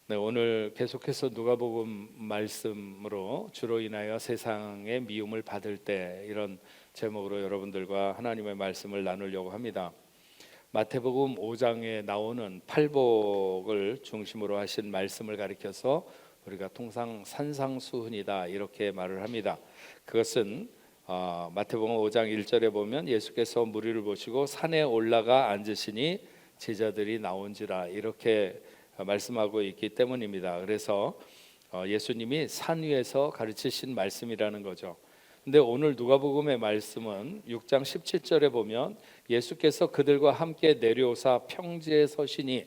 네, 오늘 계속해서 누가복음 말씀으로 주로 인하여 세상의 미움을 받을 때, 이런 제목으로 여러분들과 하나님의 말씀을 나누려고 합니다. 마태복음 5장에 나오는 팔복을 중심으로 하신 말씀을 가리켜서 우리가 통상 산상수훈이다 이렇게 말을 합니다. 그것은 마태복음 5장 1절에 보면 예수께서 무리를 보시고 산에 올라가 앉으시니 제자들이 나온지라 이렇게 말씀하고 있기 때문입니다. 그래서 예수님이 산 위에서 가르치신 말씀이라는 거죠. 근데 오늘 누가복음의 말씀은 6장 17절에 보면 예수께서 그들과 함께 내려오사 평지에 서시니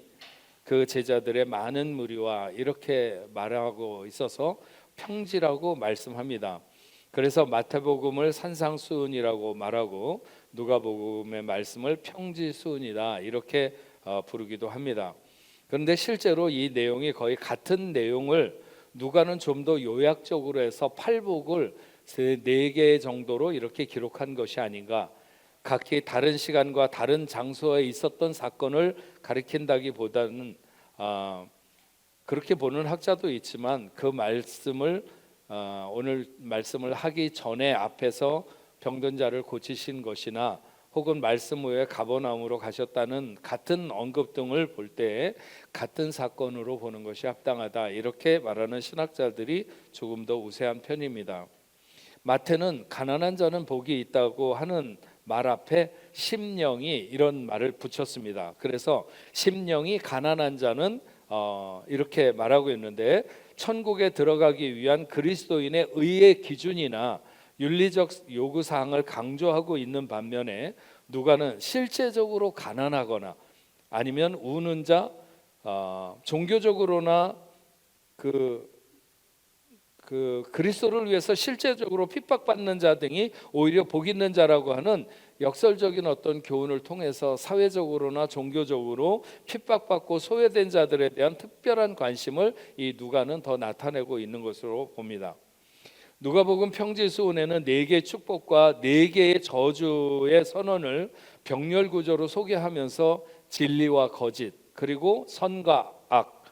그 제자들의 많은 무리와 이렇게 말하고 있어서 평지라고 말씀합니다. 그래서 마태복음을 산상수훈이라고 말하고 누가복음의 말씀을 평지수훈이다 이렇게 부르기도 합니다. 그런데 실제로 이 내용이 거의 같은 내용을 누가는 좀 더 요약적으로 해서 팔복을 4개 정도로 이렇게 기록한 것이 아닌가. 각기 다른 시간과 다른 장소에 있었던 사건을 가리킨다기보다는 그렇게 보는 학자도 있지만 그 말씀을 오늘 말씀을 하기 전에 앞에서 병든 자를 고치신 것이나 혹은 말씀 후에 가버나움으로 가셨다는 같은 언급 등을 볼 때 같은 사건으로 보는 것이 합당하다 이렇게 말하는 신학자들이 조금 더 우세한 편입니다. 마태는 가난한 자는 복이 있다고 하는 말 앞에 심령이 이런 말을 붙였습니다. 그래서 심령이 가난한 자는 이렇게 말하고 있는데, 천국에 들어가기 위한 그리스도인의 의의 기준이나 윤리적 요구사항을 강조하고 있는 반면에 누가는 실제적으로 가난하거나 아니면 우는 자, 종교적으로나 그리스도를 위해서 실제적으로 핍박받는 자 등이 오히려 복 있는 자라고 하는 역설적인 어떤 교훈을 통해서 사회적으로나 종교적으로 핍박받고 소외된 자들에 대한 특별한 관심을 이 누가는 더 나타내고 있는 것으로 봅니다. 누가복음 평지수훈에는 4개의 축복과 4개의 저주의 선언을 병렬 구조로 소개하면서 진리와 거짓, 그리고 선과 악,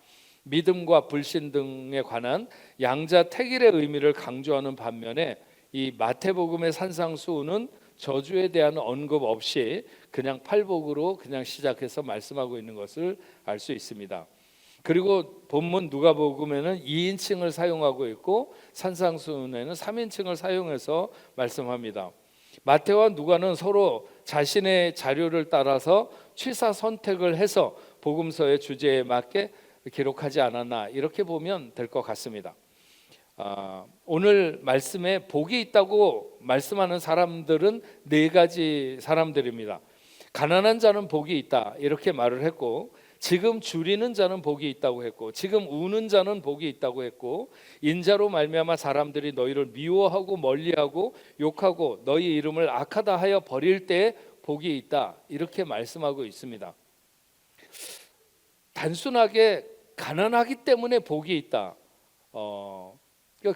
믿음과 불신 등에 관한 양자택일의 의미를 강조하는 반면에 이 마태복음의 산상수훈은 저주에 대한 언급 없이 그냥 팔복으로 그냥 시작해서 말씀하고 있는 것을 알 수 있습니다. 그리고 본문 누가복음에는 2인칭을 사용하고 있고 산상수훈에는 3인칭을 사용해서 말씀합니다. 마태와 누가는 서로 자신의 자료를 따라서 취사 선택을 해서 복음서의 주제에 맞게 기록하지 않았나 이렇게 보면 될 것 같습니다. 오늘 말씀에 복이 있다고 말씀하는 사람들은 4가지 사람들입니다. 가난한 자는 복이 있다 이렇게 말을 했고, 지금 줄이는 자는 복이 있다고 했고, 지금 우는 자는 복이 있다고 했고, 인자로 말미암아 사람들이 너희를 미워하고 멀리하고 욕하고 너희 이름을 악하다 하여 버릴 때 복이 있다 이렇게 말씀하고 있습니다. 단순하게 가난하기 때문에 복이 있다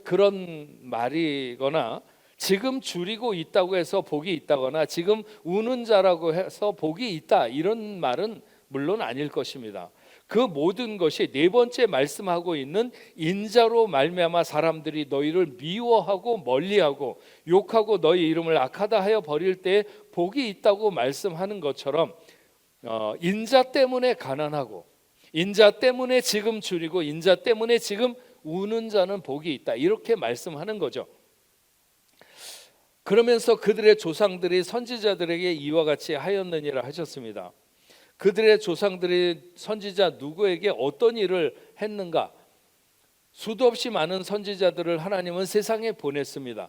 그런 말이거나, 지금 줄이고 있다고 해서 복이 있다거나 지금 우는 자라고 해서 복이 있다 이런 말은 물론 아닐 것입니다. 그 모든 것이 4번째 말씀하고 있는 인자로 말미암아 사람들이 너희를 미워하고 멀리하고 욕하고 너희 이름을 악하다 하여 버릴 때 복이 있다고 말씀하는 것처럼 인자 때문에 가난하고 인자 때문에 지금 줄이고 인자 때문에 지금 우는 자는 복이 있다 이렇게 말씀하는 거죠. 그러면서 그들의 조상들이 선지자들에게 이와 같이 하였느니라 하셨습니다. 그들의 조상들이 선지자 누구에게 어떤 일을 했는가? 수도 없이 많은 선지자들을 하나님은 세상에 보냈습니다.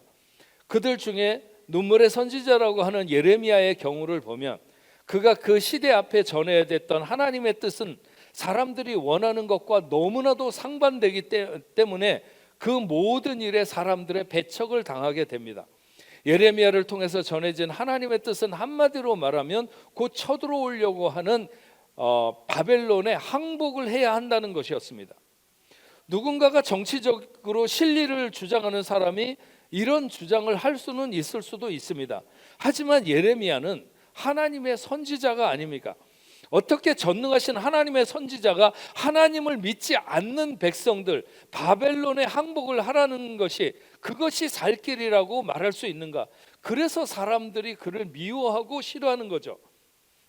그들 중에 눈물의 선지자라고 하는 예레미야의 경우를 보면 그가 그 시대 앞에 전해야 됐던 하나님의 뜻은 사람들이 원하는 것과 너무나도 상반되기 때문에 그 모든 일에 사람들의 배척을 당하게 됩니다. 예레미야를 통해서 전해진 하나님의 뜻은 한마디로 말하면 곧 쳐들어오려고 하는 바벨론의 항복을 해야 한다는 것이었습니다. 누군가가 정치적으로 진리를 주장하는 사람이 이런 주장을 할 수는 있을 수도 있습니다. 하지만 예레미야는 하나님의 선지자가 아닙니까? 어떻게 전능하신 하나님의 선지자가 하나님을 믿지 않는 백성들 바벨론에 항복을 하라는 것이 그것이 살 길이라고 말할 수 있는가? 그래서 사람들이 그를 미워하고 싫어하는 거죠.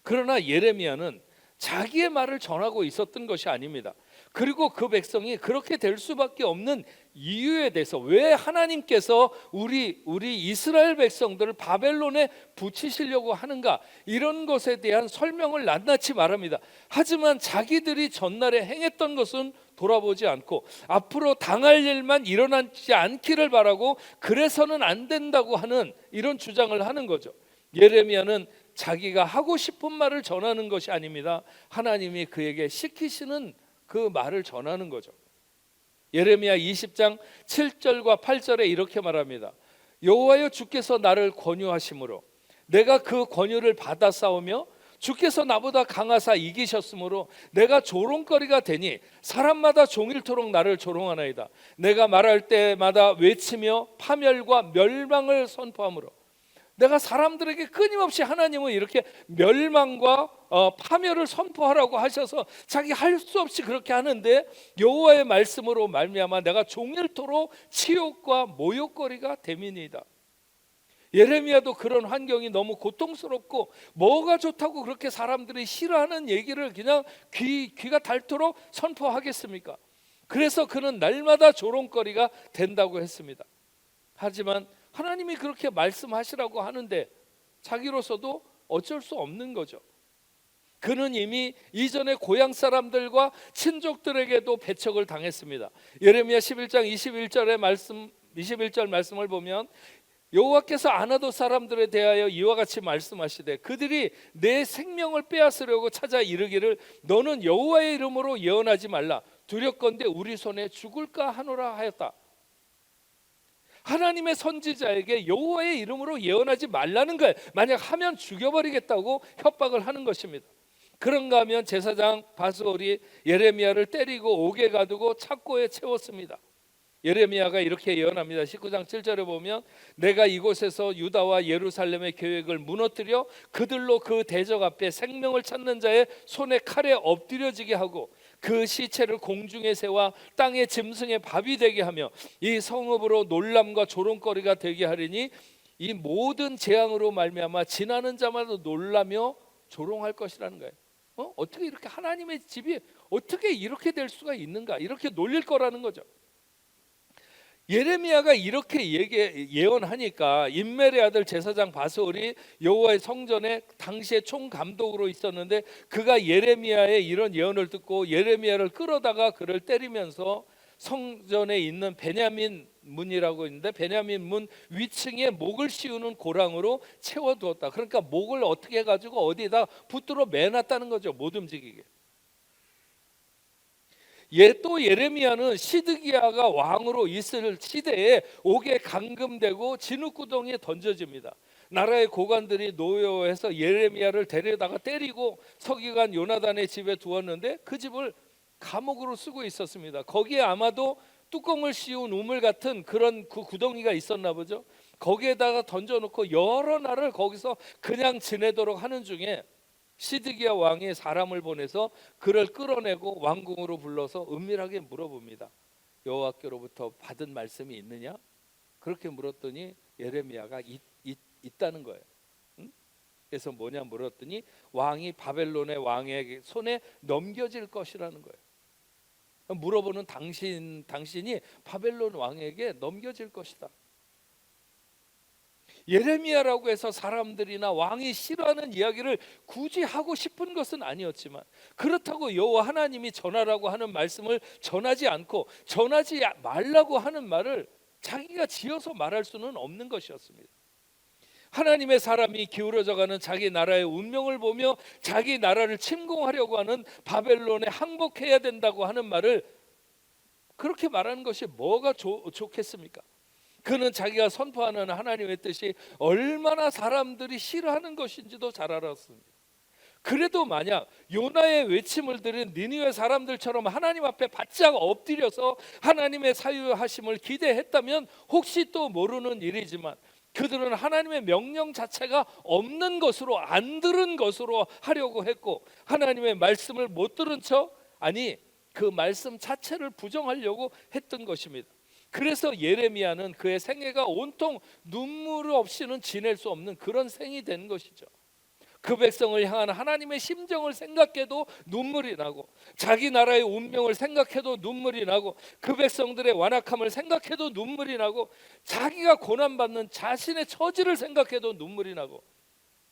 그러나 예레미야는 자기의 말을 전하고 있었던 것이 아닙니다. 그리고 그 백성이 그렇게 될 수밖에 없는 이유에 대해서, 왜 하나님께서 우리 이스라엘 백성들을 바벨론에 붙이시려고 하는가, 이런 것에 대한 설명을 낱낱이 말합니다. 하지만 자기들이 전날에 행했던 것은 돌아보지 않고 앞으로 당할 일만 일어나지 않기를 바라고 그래서는 안 된다고 하는 이런 주장을 하는 거죠. 예레미야는 자기가 하고 싶은 말을 전하는 것이 아닙니다. 하나님이 그에게 시키시는 그 말을 전하는 거죠. 예레미야 20장 7절과 8절에 이렇게 말합니다. 여호와여, 주께서 나를 권유하심으로 내가 그 권유를 받아 싸우며 주께서 나보다 강하사 이기셨으므로 내가 조롱거리가 되니 사람마다 종일토록 나를 조롱하나이다. 내가 말할 때마다 외치며 파멸과 멸망을 선포하므로, 내가 사람들에게 끊임없이 하나님은 이렇게 멸망과 파멸을 선포하라고 하셔서 자기 할 수 없이 그렇게 하는데, 여호와의 말씀으로 말미암아 내가 종일토록 치욕과 모욕거리가 됨이니이다. 예레미야도 그런 환경이 너무 고통스럽고 뭐가 좋다고 그렇게 사람들이 싫어하는 얘기를 그냥 귀가 닳도록 선포하겠습니까? 그래서 그는 날마다 조롱거리가 된다고 했습니다. 하지만 하나님이 그렇게 말씀하시라고 하는데 자기로서도 어쩔 수 없는 거죠. 그는 이미 이전에 고향 사람들과 친족들에게도 배척을 당했습니다. 예레미야 11장 21절 말씀을 보면 여호와께서 아나도 사람들에 대하여 이와 같이 말씀하시되 그들이 내 생명을 빼앗으려고 찾아 이르기를 너는 여호와의 이름으로 예언하지 말라, 두렵건대 우리 손에 죽을까 하노라 하였다. 하나님의 선지자에게 여호와의 이름으로 예언하지 말라는 거예요. 만약 하면 죽여버리겠다고 협박을 하는 것입니다. 그런가 하면 제사장 바스올이 예레미야를 때리고 옥에 가두고 착고에 채웠습니다. 예레미야가 이렇게 예언합니다. 19장 7절에 보면 내가 이곳에서 유다와 예루살렘의 계획을 무너뜨려 그들로 그 대적 앞에 생명을 찾는 자의 손에 칼에 엎드려지게 하고 그 시체를 공중에 세워 땅의 짐승의 밥이 되게 하며 이 성읍으로 놀람과 조롱거리가 되게 하리니 이 모든 재앙으로 말미암아 지나는 자마다 놀라며 조롱할 것이라는 거예요. 어떻게 이렇게 하나님의 집이 어떻게 이렇게 될 수가 있는가, 이렇게 놀릴 거라는 거죠. 예레미야가 이렇게 예언하니까 임멜의 아들 제사장 바스올이 여호와의 성전에 당시에 총감독으로 있었는데 그가 예레미야의 이런 예언을 듣고 예레미야를 끌어다가 그를 때리면서 성전에 있는 베냐민 문이라고 있는데 베냐민 문 위층에 목을 씌우는 고랑으로 채워두었다. 그러니까 목을 어떻게 해가지고 어디에다 붙들어 매놨다는 거죠. 못 움직이게. 또 예레미야는 시드기야가 왕으로 있을 시대에 옥에 감금되고 진흙구덩이에 던져집니다. 나라의 고관들이 노여워해서 예레미야를 데려다가 때리고 서기관 요나단의 집에 두었는데 그 집을 감옥으로 쓰고 있었습니다. 거기에 아마도 뚜껑을 씌운 우물 같은 그런 그 구덩이가 있었나 보죠. 거기에다가 던져놓고 여러 날을 거기서 그냥 지내도록 하는 중에 시드기야 왕이 사람을 보내서 그를 끌어내고 왕궁으로 불러서 은밀하게 물어봅니다. 여호와께로부터 받은 말씀이 있느냐? 그렇게 물었더니 예레미야가 있다는 거예요. 그래서 뭐냐 물었더니 왕이 바벨론의 왕의 손에 넘겨질 것이라는 거예요. 물어보는 당신이 바벨론 왕에게 넘겨질 것이다. 예레미야라고 해서 사람들이나 왕이 싫어하는 이야기를 굳이 하고 싶은 것은 아니었지만 그렇다고 여호와 하나님이 전하라고 하는 말씀을 전하지 않고 전하지 말라고 하는 말을 자기가 지어서 말할 수는 없는 것이었습니다. 하나님의 사람이 기울어져가는 자기 나라의 운명을 보며 자기 나라를 침공하려고 하는 바벨론에 항복해야 된다고 하는 말을 그렇게 말하는 것이 뭐가 좋겠습니까? 그는 자기가 선포하는 하나님의 뜻이 얼마나 사람들이 싫어하는 것인지도 잘 알았습니다. 그래도 만약 요나의 외침을 들은 니느웨 사람들처럼 하나님 앞에 바짝 엎드려서 하나님의 사유하심을 기대했다면 혹시 또 모르는 일이지만 그들은 하나님의 명령 자체가 없는 것으로, 안 들은 것으로 하려고 했고, 하나님의 말씀을 못 들은 척, 아니 그 말씀 자체를 부정하려고 했던 것입니다. 그래서 예레미야는 그의 생애가 온통 눈물 없이는 지낼 수 없는 그런 생이 된 것이죠. 그 백성을 향한 하나님의 심정을 생각해도 눈물이 나고, 자기 나라의 운명을 생각해도 눈물이 나고, 그 백성들의 완악함을 생각해도 눈물이 나고, 자기가 고난받는 자신의 처지를 생각해도 눈물이 나고,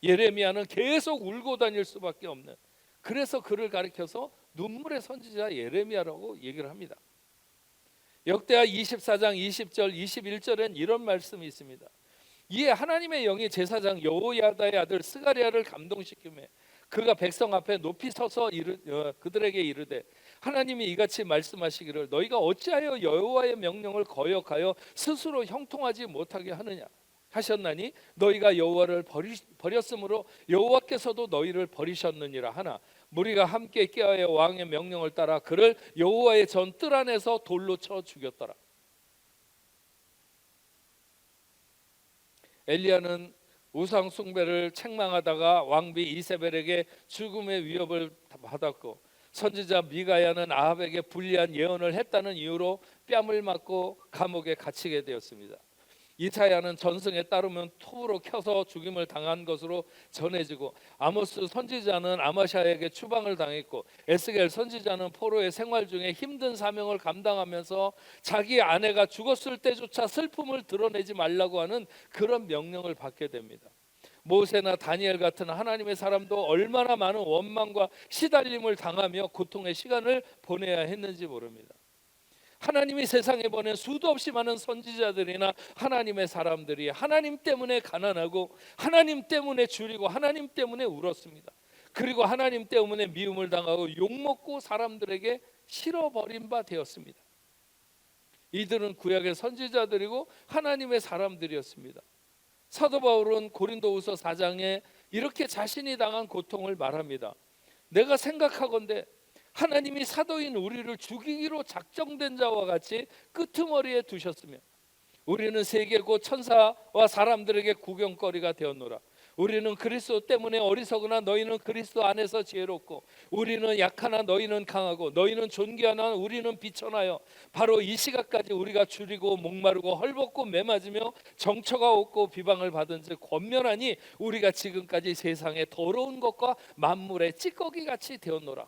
예레미야는 계속 울고 다닐 수밖에 없는, 그래서 그를 가리켜서 눈물의 선지자 예레미야라고 얘기를 합니다. 역대하 24장 20절 21절엔 이런 말씀이 있습니다. 이에 하나님의 영이 제사장 여호야다의 아들 스가랴를 감동시키며 그가 백성 앞에 높이 서서 그들에게 이르되, 하나님이 이같이 말씀하시기를 너희가 어찌하여 여호와의 명령을 거역하여 스스로 형통하지 못하게 하느냐 하셨나니, 너희가 여호와를 버렸으므로 여호와께서도 너희를 버리셨느니라 하나, 무리가 함께 깨어야 왕의 명령을 따라 그를 여호와의 전 뜰 안에서 돌로 쳐 죽였더라. 엘리야는 우상 숭배를 책망하다가 왕비 이세벨에게 죽음의 위협을 받았고, 선지자 미가야는 아합에게 불리한 예언을 했다는 이유로 뺨을 맞고 감옥에 갇히게 되었습니다. 이사야는 전승에 따르면 톱으로 켜서 죽임을 당한 것으로 전해지고, 아모스 선지자는 아마샤에게 추방을 당했고, 에스겔 선지자는 포로의 생활 중에 힘든 사명을 감당하면서 자기 아내가 죽었을 때조차 슬픔을 드러내지 말라고 하는 그런 명령을 받게 됩니다. 모세나 다니엘 같은 하나님의 사람도 얼마나 많은 원망과 시달림을 당하며 고통의 시간을 보내야 했는지 모릅니다. 하나님이 세상에 보낸 수도 없이 많은 선지자들이나 하나님의 사람들이 하나님 때문에 가난하고, 하나님 때문에 줄이고, 하나님 때문에 울었습니다. 그리고 하나님 때문에 미움을 당하고 욕먹고 사람들에게 싫어버린 바 되었습니다. 이들은 구약의 선지자들이고 하나님의 사람들이었습니다. 사도 바울은 고린도후서 4장에 이렇게 자신이 당한 고통을 말합니다. 내가 생각하건대 하나님이 사도인 우리를 죽이기로 작정된 자와 같이 끄트머리에 두셨으며, 우리는 세계 곧 천사와 사람들에게 구경거리가 되었노라. 우리는 그리스도 때문에 어리석으나 너희는 그리스도 안에서 지혜롭고, 우리는 약하나 너희는 강하고, 너희는 존귀하나 우리는 비천하여 바로 이 시각까지 우리가 줄이고 목마르고 헐벗고 매맞으며 정처가 없고 비방을 받은즉 권면하니 우리가 지금까지 세상에 더러운 것과 만물의 찌꺼기같이 되었노라.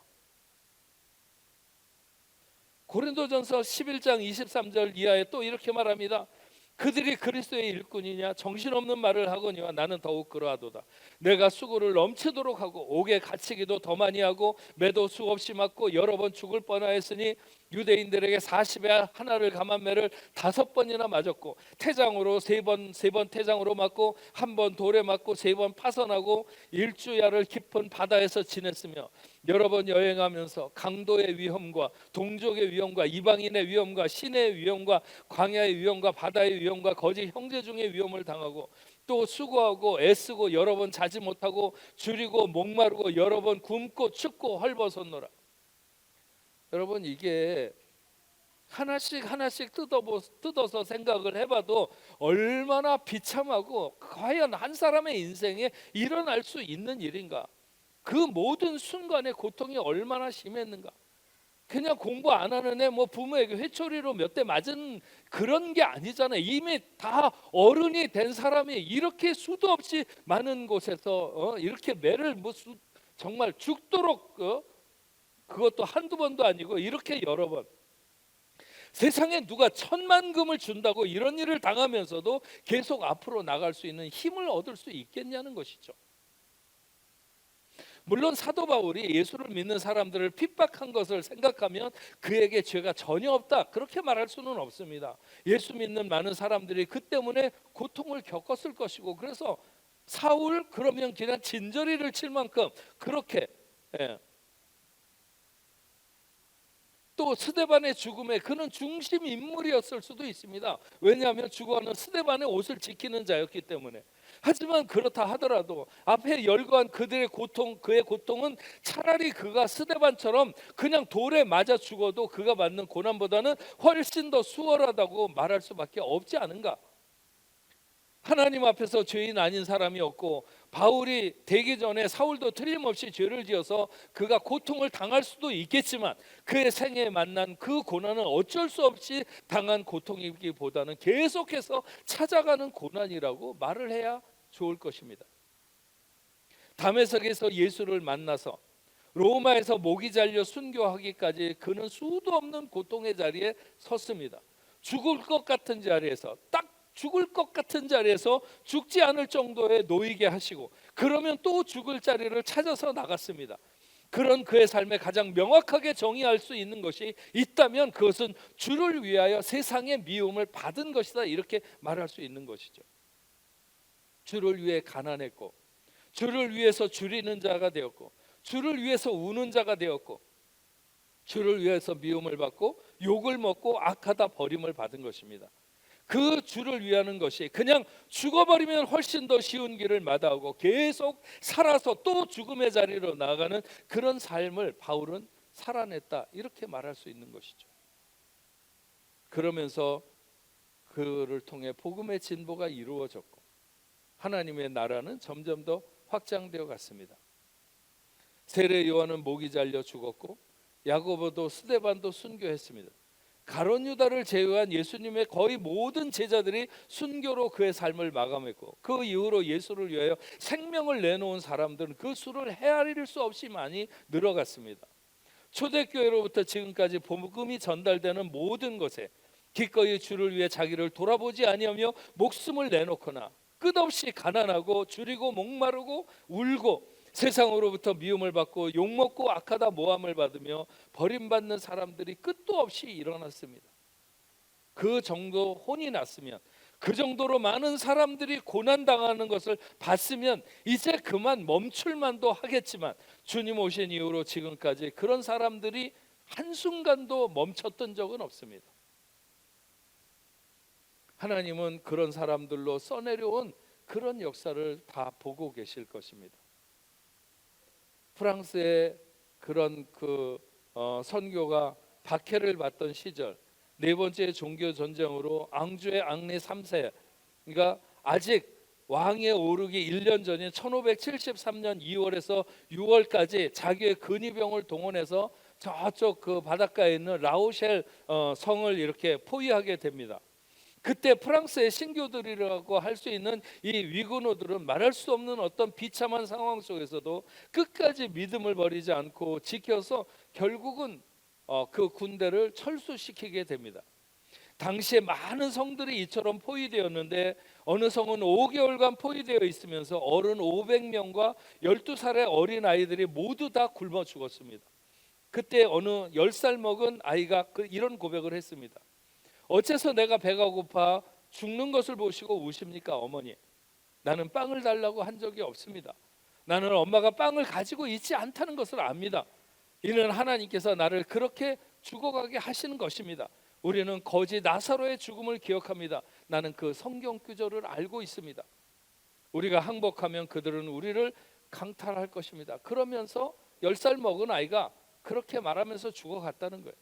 고린도전서 11장 23절 이하에 또 이렇게 말합니다. 그들이 그리스도의 일꾼이냐 정신없는 말을 하거니와 나는 더욱 그러하도다. 내가 수고를 넘치도록 하고 옥에 갇히기도 더 많이 하고 매도 수없이 맞고 여러 번 죽을 뻔하였으니, 유대인들에게 40에 하나를 감한 매를 5번이나 맞았고, 태장으로 3번 태장으로 맞고, 1번 돌에 맞고, 3번 파선하고, 일주야를 깊은 바다에서 지냈으며, 여러 번 여행하면서 강도의 위험과 동족의 위험과 이방인의 위험과 신의 위험과 광야의 위험과 바다의 위험과 거짓 형제 중의 위험을 당하고, 또 수고하고 애쓰고 여러 번 자지 못하고 줄이고 목마르고 여러 번 굶고 춥고 헐벗었노라. 여러분, 이게 하나씩 하나씩 뜯어서 생각을 해봐도 얼마나 비참하고, 과연 한 사람의 인생에 일어날 수 있는 일인가? 그 모든 순간의 고통이 얼마나 심했는가? 그냥 공부 안 하는 애 부모에게 회초리로 몇 대 맞은 그런 게 아니잖아요. 이미 다 어른이 된 사람이 이렇게 수도 없이 많은 곳에서 이렇게 매를 정말 죽도록, 그것도 한두 번도 아니고 이렇게 여러 번, 세상에 누가 1,000,000금을 준다고 이런 일을 당하면서도 계속 앞으로 나갈 수 있는 힘을 얻을 수 있겠냐는 것이죠. 물론 사도 바울이 예수를 믿는 사람들을 핍박한 것을 생각하면 그에게 죄가 전혀 없다, 그렇게 말할 수는 없습니다. 예수 믿는 많은 사람들이 그 때문에 고통을 겪었을 것이고, 그래서 사울 그러면 그냥 진저리를 칠 만큼 그렇게, 또 스데반의 죽음에 그는 중심 인물이었을 수도 있습니다. 왜냐하면 죽어가는 스데반의 옷을 지키는 자였기 때문에. 하지만 그렇다 하더라도 앞에 열거한 그들의 고통, 그의 고통은 차라리 그가 스데반처럼 그냥 돌에 맞아 죽어도 그가 받는 고난보다는 훨씬 더 수월하다고 말할 수밖에 없지 않은가. 하나님 앞에서 죄인 아닌 사람이 없고, 바울이 되기 전에 사울도 틀림없이 죄를 지어서 그가 고통을 당할 수도 있겠지만 그의 생애에 만난 그 고난은 어쩔 수 없이 당한 고통이기보다는 계속해서 찾아가는 고난이라고 말을 해야 좋을 것입니다. 다메섹에서 예수를 만나서 로마에서 목이 잘려 순교하기까지 그는 수도 없는 고통의 자리에 섰습니다. 죽을 것 같은 자리에서, 딱 죽을 것 같은 자리에서 죽지 않을 정도에 놓이게 하시고, 그러면 또 죽을 자리를 찾아서 나갔습니다. 그런 그의 삶에 가장 명확하게 정의할 수 있는 것이 있다면 그것은 주를 위하여 세상의 미움을 받은 것이다, 이렇게 말할 수 있는 것이죠. 주를 위해 가난했고, 주를 위해서 줄이는 자가 되었고, 주를 위해서 우는 자가 되었고, 주를 위해서 미움을 받고 욕을 먹고 악하다 버림을 받은 것입니다. 그 주를 위하는 것이 그냥 죽어버리면 훨씬 더 쉬운 길을 마다하고 계속 살아서 또 죽음의 자리로 나아가는 그런 삶을 바울은 살아냈다, 이렇게 말할 수 있는 것이죠. 그러면서 그를 통해 복음의 진보가 이루어졌고 하나님의 나라는 점점 더 확장되어 갔습니다. 세례 요한은 목이 잘려 죽었고 야고보도 스데반도 순교했습니다. 가룟 유다를 제외한 예수님의 거의 모든 제자들이 순교로 그의 삶을 마감했고, 그 이후로 예수를 위하여 생명을 내놓은 사람들은 그 수를 헤아릴 수 없이 많이 늘어갔습니다. 초대교회로부터 지금까지 복음이 전달되는 모든 것에 기꺼이 주를 위해 자기를 돌아보지 아니하며 목숨을 내놓거나 끝없이 가난하고 줄이고 목마르고 울고 세상으로부터 미움을 받고 욕먹고 악하다 모함을 받으며 버림받는 사람들이 끝도 없이 일어났습니다. 그 정도 혼이 났으면, 그 정도로 많은 사람들이 고난당하는 것을 봤으면 이제 그만 멈출만도 하겠지만 주님 오신 이후로 지금까지 그런 사람들이 한순간도 멈췄던 적은 없습니다. 하나님은 그런 사람들로 써내려온 그런 역사를 다 보고 계실 것입니다. 프랑스의 그런 선교가 박해를 받던 시절, 네 번째 종교 전쟁으로 앙주의 앙리 3세, 그러니까 아직 왕에 오르기 1년 전인 1573년 2월에서 6월까지 자기의 근위병을 동원해서 저쪽 그 바닷가에 있는 라오셸 성을 이렇게 포위하게 됩니다. 그때 프랑스의 신교들이라고 할 수 있는 이 위군호들은 말할 수 없는 어떤 비참한 상황 속에서도 끝까지 믿음을 버리지 않고 지켜서 결국은 그 군대를 철수시키게 됩니다. 당시에 많은 성들이 이처럼 포위되었는데 어느 성은 5개월간 포위되어 있으면서 어른 500명과 12살의 어린 아이들이 모두 다 굶어 죽었습니다. 그때 어느 10살 먹은 아이가 이런 고백을 했습니다. 어째서 내가 배가 고파 죽는 것을 보시고 우십니까 어머니? 나는 빵을 달라고 한 적이 없습니다. 나는 엄마가 빵을 가지고 있지 않다는 것을 압니다. 이는 하나님께서 나를 그렇게 죽어가게 하시는 것입니다. 우리는 거지 나사로의 죽음을 기억합니다. 나는 그 성경 구절을 알고 있습니다. 우리가 항복하면 그들은 우리를 강탈할 것입니다. 그러면서 10살 먹은 아이가 그렇게 말하면서 죽어갔다는 거예요.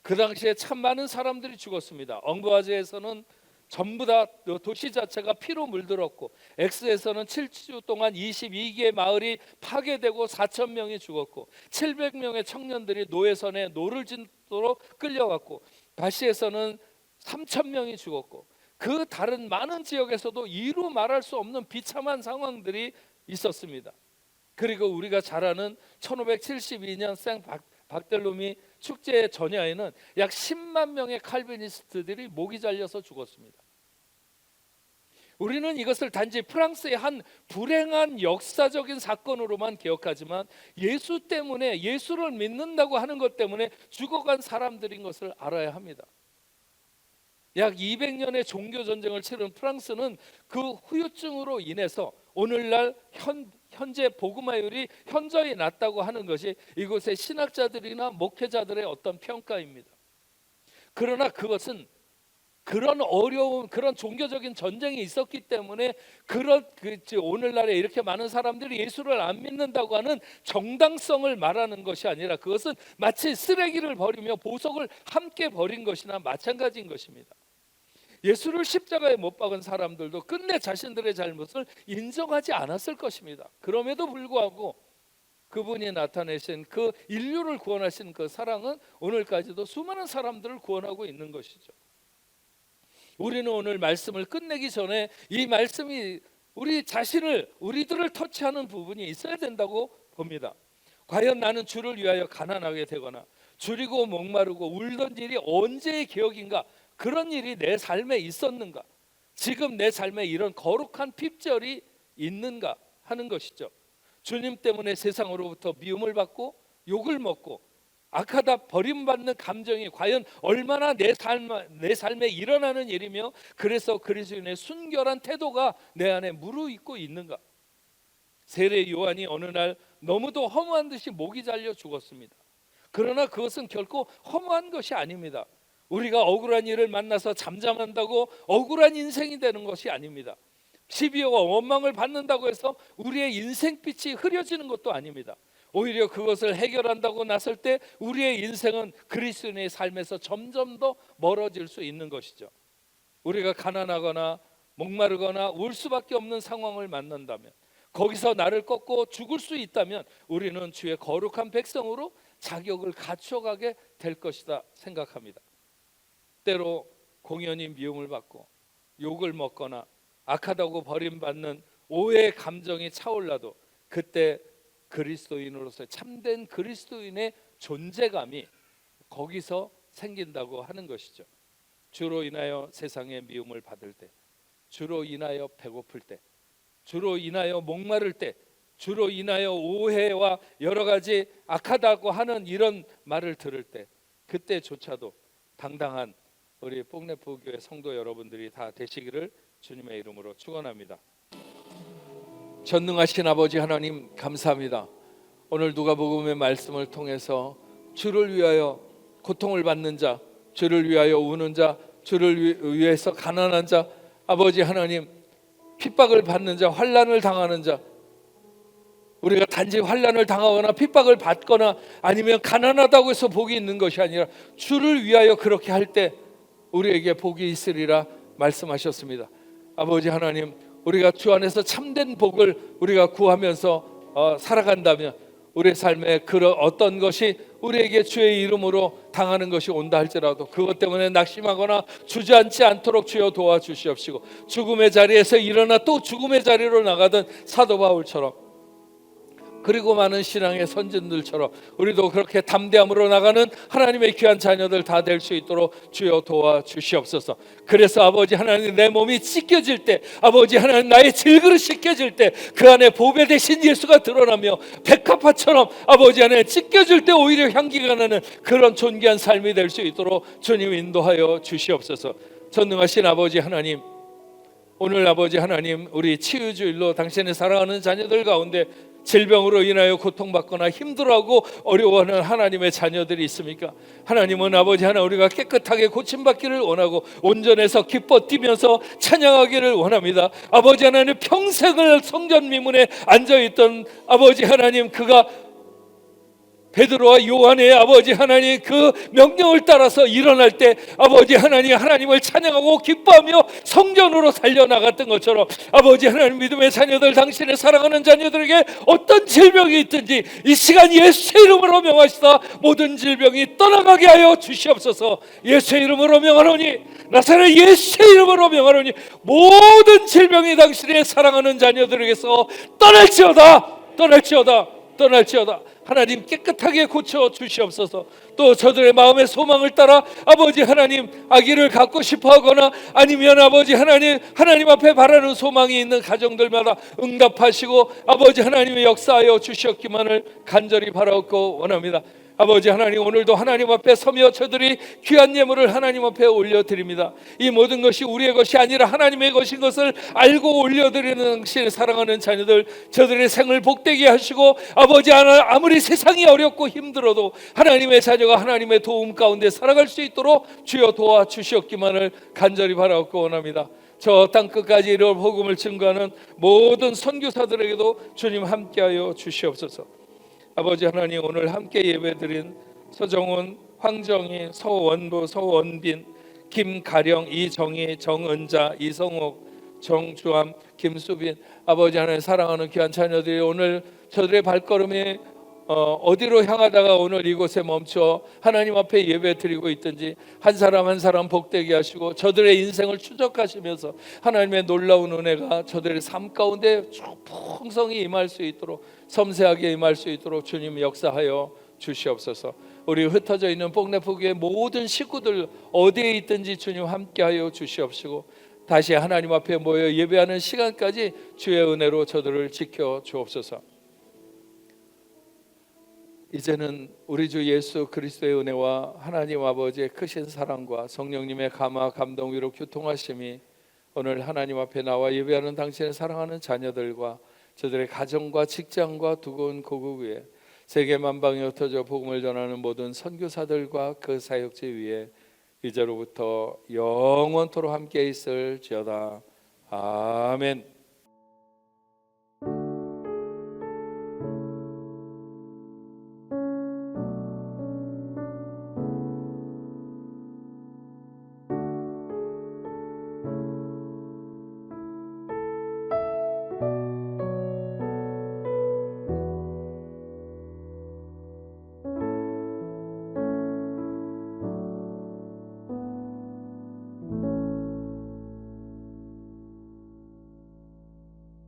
그 당시에 참 많은 사람들이 죽었습니다. 엉부아즈에서는 전부 다 도시 자체가 피로 물들었고, 엑스에서는 7주 동안 22개의 마을이 파괴되고 4천 명이 죽었고 700명의 청년들이 노예선에 노를 짓도록 끌려갔고, 바시에서는 3천 명이 죽었고, 그 다른 많은 지역에서도 이루 말할 수 없는 비참한 상황들이 있었습니다. 그리고 우리가 잘 아는 1572년 생 박델로미 축제 전야에는 약 10만 명의 칼비니스트들이 목이 잘려서 죽었습니다. 우리는 이것을 단지 프랑스의 한 불행한 역사적인 사건으로만 기억하지만 예수 때문에, 예수를 믿는다고 하는 것 때문에 죽어간 사람들인 것을 알아야 합니다. 약 200년의 종교 전쟁을 치른 프랑스는 그 후유증으로 인해서 오늘날 현재 복음화율이 현저히 낮다고 하는 것이 이곳의 신학자들이나 목회자들의 어떤 평가입니다. 그러나 그것은 그런 어려운 그런 종교적인 전쟁이 있었기 때문에 오늘날에 이렇게 많은 사람들이 예수를 안 믿는다고 하는 정당성을 말하는 것이 아니라 그것은 마치 쓰레기를 버리며 보석을 함께 버린 것이나 마찬가지인 것입니다. 예수를 십자가에 못 박은 사람들도 끝내 자신들의 잘못을 인정하지 않았을 것입니다. 그럼에도 불구하고 그분이 나타내신 그 인류를 구원하신 그 사랑은 오늘까지도 수많은 사람들을 구원하고 있는 것이죠. 우리는 오늘 말씀을 끝내기 전에 이 말씀이 우리들을 터치하는 부분이 있어야 된다고 봅니다. 과연 나는 주를 위하여 가난하게 되거나 줄이고 목마르고 울던 일이 언제의 기억인가? 그런 일이 내 삶에 있었는가? 지금 내 삶에 이런 거룩한 핍절이 있는가 하는 것이죠. 주님 때문에 세상으로부터 미움을 받고 욕을 먹고 악하다 버림받는 감정이 과연 얼마나 내 삶에 일어나는 일이며, 그래서 그리스도인의 순결한 태도가 내 안에 무르익고 있는가? 세례 요한이 어느 날 너무도 허무한 듯이 목이 잘려 죽었습니다. 그러나 그것은 결코 허무한 것이 아닙니다. 우리가 억울한 일을 만나서 잠잠한다고 억울한 인생이 되는 것이 아닙니다. 시비와 원망을 받는다고 해서 우리의 인생빛이 흐려지는 것도 아닙니다. 오히려 그것을 해결한다고 나설 때 우리의 인생은 그리스도인의 삶에서 점점 더 멀어질 수 있는 것이죠. 우리가 가난하거나 목마르거나 울 수밖에 없는 상황을 만난다면, 거기서 나를 꺾고 죽을 수 있다면 우리는 주의 거룩한 백성으로 자격을 갖춰가게 될 것이다 생각합니다. 때로 공연히 미움을 받고 욕을 먹거나 악하다고 버림받는 오해의 감정이 차올라도 그때 그리스도인으로서 참된 그리스도인의 존재감이 거기서 생긴다고 하는 것이죠. 주로 인하여 세상의 미움을 받을 때, 주로 인하여 배고플 때, 주로 인하여 목마를 때, 주로 인하여 오해와 여러 가지 악하다고 하는 이런 말을 들을 때, 그때조차도 당당한 우리 뽕네프교회 성도 여러분들이 다 되시기를 주님의 이름으로 축원합니다. 전능하신 아버지 하나님 감사합니다. 오늘 누가복음의 말씀을 통해서 주를 위하여 고통을 받는 자, 주를 위하여 우는 자, 주를 위해서 가난한 자, 아버지 하나님 핍박을 받는 자, 환난을 당하는 자, 우리가 단지 환난을 당하거나 핍박을 받거나 아니면 가난하다고 해서 복이 있는 것이 아니라 주를 위하여 그렇게 할 때 우리에게 복이 있으리라 말씀하셨습니다. 아버지 하나님, 우리가 주 안에서 참된 복을 우리가 구하면서 살아간다면 우리의 삶에 그런 어떤 것이 우리에게 주의 이름으로 당하는 것이 온다 할지라도 그것 때문에 낙심하거나 주저앉지 않도록 주여 도와주시옵시고, 죽음의 자리에서 일어나 또 죽음의 자리로 나가던 사도 바울처럼, 그리고 많은 신앙의 선진들처럼 우리도 그렇게 담대함으로 나가는 하나님의 귀한 자녀들 다 될 수 있도록 주여 도와주시옵소서. 그래서 아버지 하나님, 내 몸이 찢겨질 때, 아버지 하나님 나의 질그릇이 깨질 때 그 안에 보배 되신 예수가 드러나며 백합화처럼 아버지 하나님 찢겨질 때 오히려 향기가 나는 그런 존귀한 삶이 될 수 있도록 주님 인도하여 주시옵소서. 전능하신 아버지 하나님, 오늘 아버지 하나님 우리 치유주일로 당신의 사랑하는 자녀들 가운데 질병으로 인하여 고통받거나 힘들어하고 어려워하는 하나님의 자녀들이 있습니까? 하나님은 아버지 하나 우리가 깨끗하게 고침받기를 원하고 온전해서 기뻐 뛰면서 찬양하기를 원합니다. 아버지 하나님, 평생을 성전 미문에 앉아있던 아버지 하나님, 그가 베드로와 요한의 아버지 하나님 그 명령을 따라서 일어날 때 아버지 하나님, 하나님을 찬양하고 기뻐하며 성전으로 달려나갔던 것처럼 아버지 하나님, 믿음의 자녀들, 당신의 사랑하는 자녀들에게 어떤 질병이 있든지 이 시간 예수의 이름으로 명하시다 모든 질병이 떠나가게 하여 주시옵소서. 예수의 이름으로 명하노니, 나사렛 예수의 이름으로 명하노니 모든 질병이 당신의 사랑하는 자녀들에게서 떠날지어다, 떠날지어다, 떠날지어다. 하나님 깨끗하게 고쳐 주시옵소서. 또 저들의 마음의 소망을 따라 아버지 하나님 아기를 갖고 싶어하거나 아니면 아버지 하나님 앞에 바라는 소망이 있는 가정들마다 응답하시고 아버지 하나님의 역사하여 주시옵기만을 간절히 바라옵고 원합니다. 아버지 하나님, 오늘도 하나님 앞에 서며 저들이 귀한 예물을 하나님 앞에 올려드립니다. 이 모든 것이 우리의 것이 아니라 하나님의 것인 것을 알고 올려드리는 당신의 사랑하는 자녀들, 저들의 생을 복되게 하시고 아버지 하나님, 아무리 세상이 어렵고 힘들어도 하나님의 자녀가 하나님의 도움 가운데 살아갈 수 있도록 주여 도와주시옵기만을 간절히 바라옵고 원합니다. 저 땅끝까지 이런 복음을 증거하는 모든 선교사들에게도 주님 함께하여 주시옵소서. 아버지 하나님, 오늘 함께 예배드린 서정훈, 황정희, 서원부, 서원빈, 김가령, 이정희, 정은자, 이성욱, 정주함, 김수빈, 아버지 하나님 사랑하는 귀한 자녀들이 오늘 저들의 발걸음이 어디로 향하다가 오늘 이곳에 멈춰 하나님 앞에 예배 드리고 있든지 한 사람 한 사람 복되게 하시고 저들의 인생을 추적하시면서 하나님의 놀라운 은혜가 저들의 삶 가운데 풍성히 임할 수 있도록, 섬세하게 임할 수 있도록 주님 역사하여 주시옵소서. 우리 흩어져 있는 뽕내포교의 모든 식구들 어디에 있든지 주님 함께하여 주시옵시고 다시 하나님 앞에 모여 예배하는 시간까지 주의 은혜로 저들을 지켜 주옵소서. 이제는 우리 주 예수 그리스도의 은혜와 하나님 아버지의 크신 사랑과 성령님의 감화 감동 위로 교통하심이 오늘 하나님 앞에 나와 예배하는 당신의 사랑하는 자녀들과 저들의 가정과 직장과 두고온 고국 위에 세계 만방에 흩어져 복음을 전하는 모든 선교사들과 그 사역지 위에 이제로부터 영원토록 함께 있을지어다. 아멘.